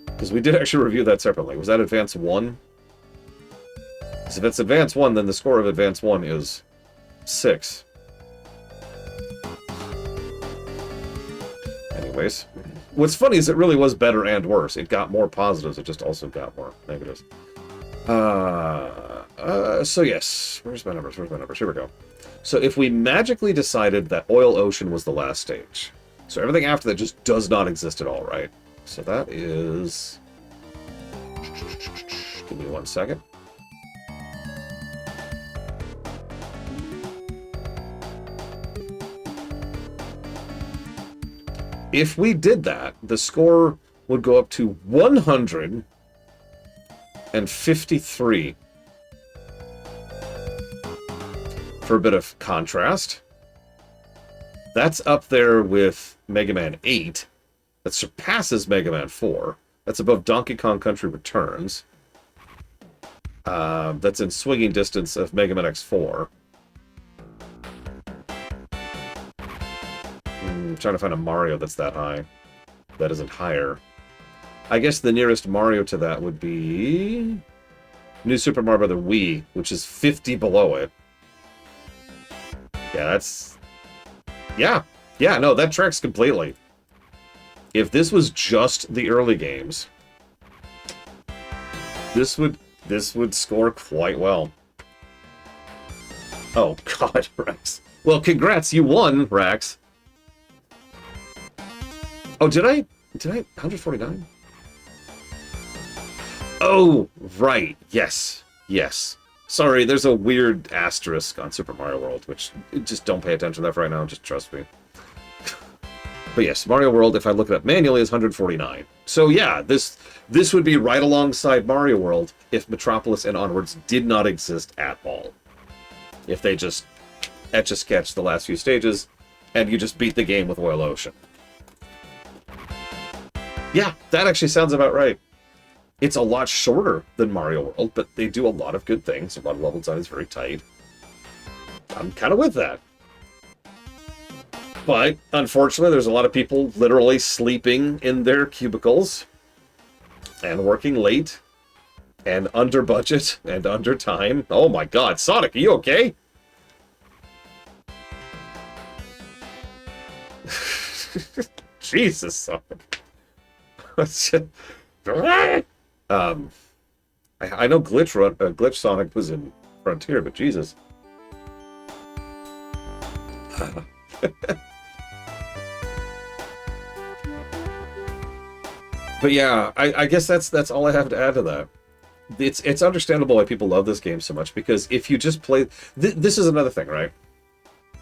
Speaker 1: because we did actually review that separately. Was that Advance 1? Because if it's Advance 1, then the score of Advance 1 is 6. Anyways, what's funny is it really was better and worse. It got more positives, it just also got more negatives. So yes, where's my numbers? Here we go. So if we magically decided that Oil Ocean was the last stage, so everything after that just does not exist at all, right? So that is... Give me 1 second. If we did that, the score would go up to 153. For a bit of contrast, that's up there with Mega Man 8. That surpasses Mega Man 4. That's above Donkey Kong Country Returns. That's in swinging distance of Mega Man X4. I'm trying to find a Mario that's that high. That isn't higher. I guess the nearest Mario to that would be New Super Mario Bros. Wii, which is 50 below it. Yeah, that's... Yeah, no, that tracks completely. If this was just the early games, this would score quite well. Oh, God, Rex. Well, congrats, you won, Rex. Oh, did I? 149? Oh, right. Yes. Sorry, there's a weird asterisk on Super Mario World, which just don't pay attention to that for right now, just trust me. But yes, Mario World, if I look it up manually, is 149. So yeah, this would be right alongside Mario World if Metropolis and onwards did not exist at all. If they just etch-a-sketch the last few stages, and you just beat the game with Oil Ocean. Yeah, that actually sounds about right. It's a lot shorter than Mario World, but they do a lot of good things. A lot of level design is very tight. I'm kind of with that. But, unfortunately, there's a lot of people literally sleeping in their cubicles and working late and under budget and under time. Oh my God, Sonic, are you okay? Jesus, Sonic. I know Glitch Sonic was in Frontier, but Jesus. But yeah, I guess that's all I have to add to that. It's understandable why people love this game so much, because if you just play... this is another thing, right?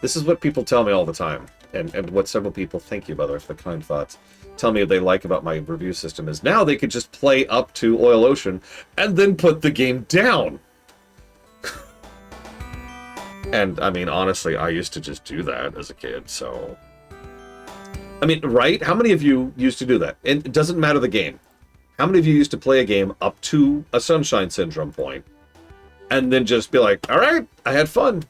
Speaker 1: This is what people tell me all the time, and what several people, thank you, by the way, for the kind thoughts, tell me they like about my review system is now they could just play up to Oil Ocean and then put the game down. And, I mean, honestly, I used to just do that as a kid, so... I mean, right? How many of you used to do that? And it doesn't matter the game. How many of you used to play a game up to a Sunshine Syndrome point, and then just be like, all right, I had fun,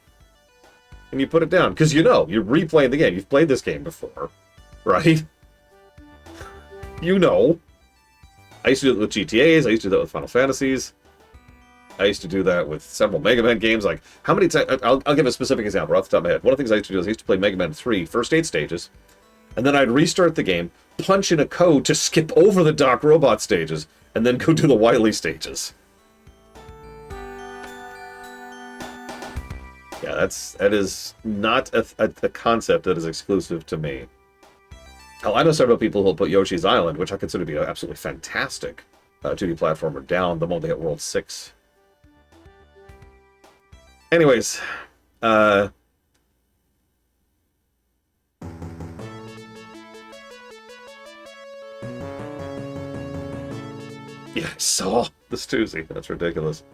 Speaker 1: and you put it down? Because you know, you're replaying the game. You've played this game before, right? You know. I used to do that with GTAs. I used to do that with Final Fantasies. I used to do that with several Mega Man games. Like, how many times... I'll give a specific example off the top of my head. One of the things I used to do is I used to play Mega Man 3, first 8 stages, and then I'd restart the game, punch in a code to skip over the Doc Robot stages, and then go do the Wily stages. Yeah, that is not a concept that is exclusive to me. Hell, I know several people who'll put Yoshi's Island, which I consider to be an absolutely fantastic 2D platformer, down the moment they hit World 6. Anyways, yeah, I saw the Stoozy. That's ridiculous.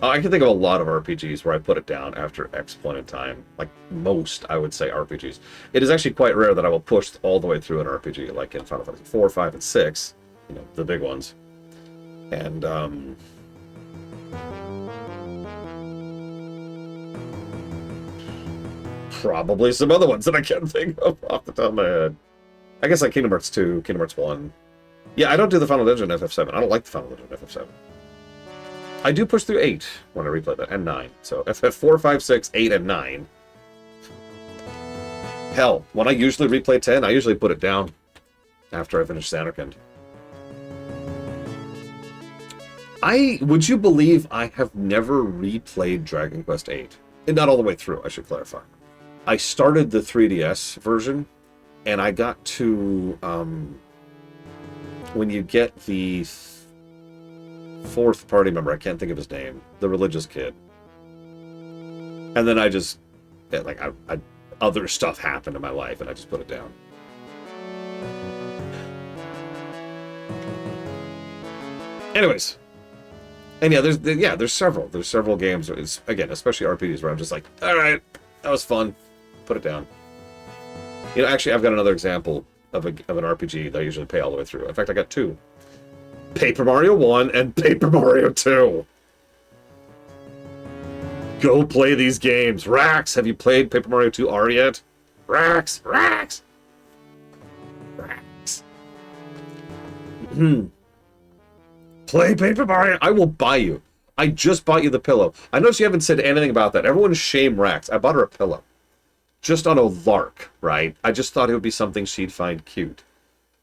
Speaker 1: I can think of a lot of RPGs where I put it down after X point in time. Like most, I would say, RPGs. It is actually quite rare that I will push all the way through an RPG, like in Final Fantasy 4, 5, and 6. You know, the big ones. And, probably some other ones that I can't think of off the top of my head. I guess like Kingdom Hearts 2, Kingdom Hearts 1. Yeah, I don't do the Final Legend FF7. I don't like the Final Legend FF7. I do push through 8 when I replay that, and 9. So FF4, 5, 6, 8, and 9. Hell, when I usually replay 10, I usually put it down after I finish Zanarkand. Would you believe I have never replayed Dragon Quest VIII? And not all the way through, I should clarify. I started the 3DS version, and I got to, when you get the fourth party member, I can't think of his name, the religious kid. And then I just, like, other stuff happened in my life, and I just put it down. Anyways. And yeah, there's several games, again, especially RPGs, where I'm just like, all right, that was fun, put it down. You know, actually, I've got another example of an RPG that I usually pay all the way through. In fact, I got 2. Paper Mario 1 and Paper Mario 2. Go play these games. Rax, have you played Paper Mario 2 R yet? Rax. Play Paper Mario. I will buy you. I just bought you the pillow. I noticed you haven't said anything about that. Everyone shame Rax. I bought her a pillow. Just on a lark, right? I just thought it would be something she'd find cute.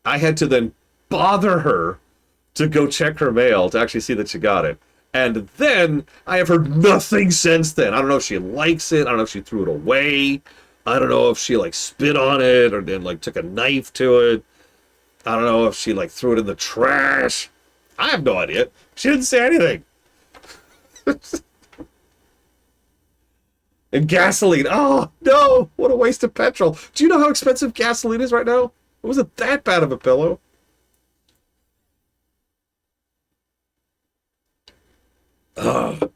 Speaker 1: I had to then bother her to go check her mail to actually see that she got it. And then I have heard nothing since then. I don't know if she likes it. I don't know if she threw it away. I don't know if she, like, spit on it or then, like, took a knife to it. I don't know if she, like, threw it in the trash. I have no idea. She didn't say anything. And gasoline. Oh, no. What a waste of petrol. Do you know how expensive gasoline is right now? It wasn't that bad of a pillow. Ugh.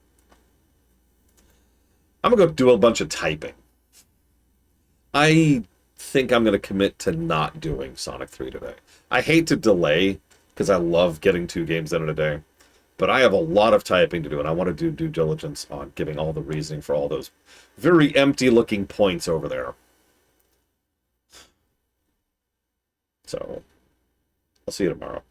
Speaker 1: I'm going to go do a bunch of typing. I think I'm going to commit to not doing Sonic 3 today. I hate to delay, because I love getting 2 games in a day. But I have a lot of typing to do, and I want to do due diligence on giving all the reasoning for all those very empty-looking points over there. So, I'll see you tomorrow.